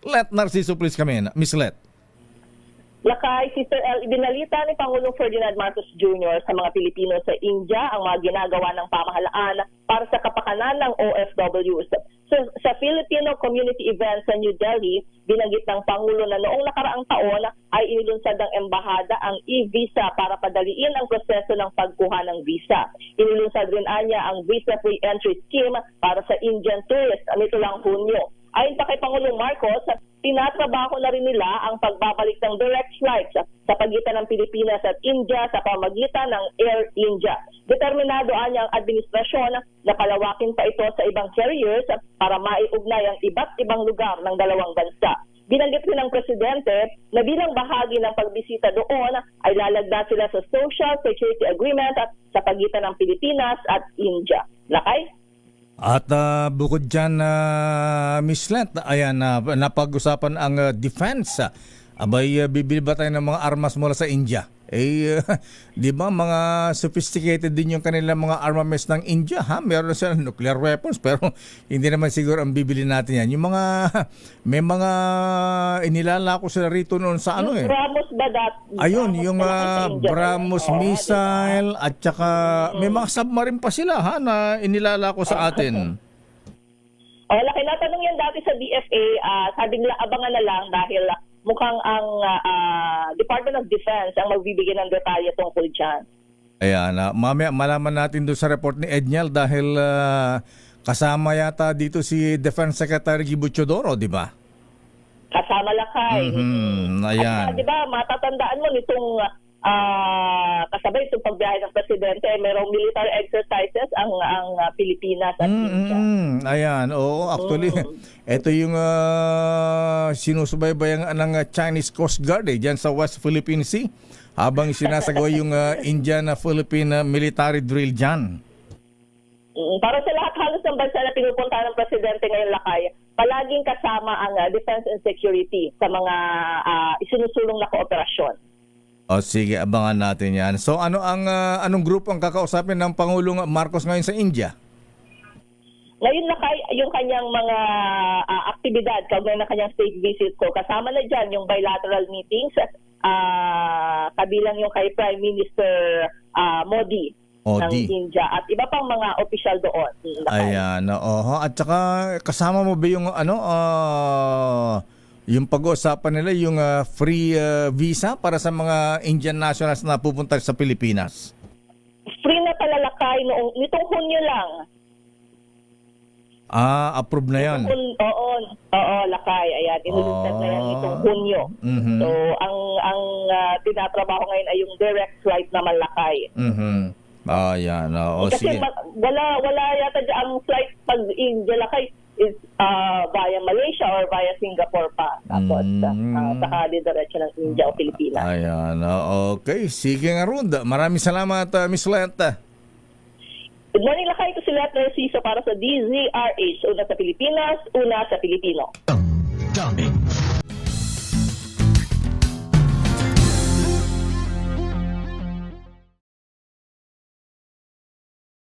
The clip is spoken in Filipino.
Let Narciso, please come in. Miss Let. Lakay, Sister L, ibinalita ni Pangulong Ferdinand Marcos Jr. sa mga Pilipino sa India ang mga ginagawa ng pamahalaan para sa kapakanan ng OFWs. Sa Filipino Community Event sa New Delhi, binanggit ng Pangulo na noong nakaraang taon ay inilunsad ng embahada ang e-visa para padaliin ang proseso ng pagkuha ng visa. Inilunsad rin anya ang Visa-Free Entry Scheme para sa Indian tourists nito lang Hunyo. Ayon pa kay Pangulong Marcos, tinatrabaho na rin nila ang pagbabalik ng direct flights sa pagitan ng Pilipinas at India sa pamagitan ng Air India. Determinado anya ang administrasyon na palawakin pa ito sa ibang carriers para maiugnay ang iba't ibang lugar ng dalawang bansa. Binanggit rin ng Presidente na bilang bahagi ng pagbisita doon ay lalagda sila sa Social Security Agreement sa pagitan ng Pilipinas at India. Lakay? At bukod dyan, Miss Let, ayan, napag-usapan ang defense. Abay, bibili ba tayo ng mga armas mula sa India? Di ba mga sophisticated din yung kanilang mga armaments ng India, ha? Meron na sila nuclear weapons, pero hindi naman siguro ang bibili natin yan. Yung mga, may mga inilalako sila rito noon sa ano Yung BrahMos ba ayun, yung BrahMos missile at saka may mga submarine pa sila, ha, na inilalako sa atin. Laki na tanong yan dati sa DFA, sabi nila abangan na lang dahil mukhang ang Department of Defense ang magbibigay ng detalye tungkol dyan. Ayan, mamaya malaman natin doon sa report ni Edniel dahil kasama yata dito si Defense Secretary Gibo Teodoro, di ba? Kasama Lakay. Ayan. At di ba, matatandaan mo nitong kasabay itong pagbiyahe ng Presidente, mayroong military exercises ang Pilipinas at India. Ayan, oo, actually, ito yung sinusubaybayan ng Chinese Coast Guard dyan sa West Philippine Sea habang sinasagawa yung Indian-Philippine military drill dyan. Para sa lahat halos ng bansa na pinupunta ng Presidente ngayon, Lakay, palaging kasama ang defense and security sa mga isinusulong na kooperasyon. O sige, abangan natin yan. So anong grupo ang kakausapin ng Pangulong Marcos ngayon sa India? Ngayon Lakay, yung kanyang mga aktibidad, kaugnay ng kanyang state visit ko, kasama na dyan yung bilateral meetings, kabilang yung kay Prime Minister Modi ng India at iba pang mga opisyal doon. Lakay. Ayan, at saka kasama mo ba yung yung pag-uusapan nila yung free visa para sa mga Indian nationals na pupunta sa Pilipinas? Free na pala Lakay nitong Hunyo lang. Approve na yan. Oo, Lakay. Ayan, inulunsad na yan itong Hunyo. So, ang tinatrabaho ngayon ay yung direct flight naman Lakay. Ayan. Kasi sige. wala yata dyan ang flight pag India Lakay is via Malaysia or via Singapore pa. Tapos, saka diretso ng India o Pilipinas. Ayan. Okay. Sige nga ron. Maraming salamat, Miss Lenta. Good morning, Lakay. Ito si Let Narciso para sa DZRH. Una sa Pilipinas, una sa Pilipino. Daming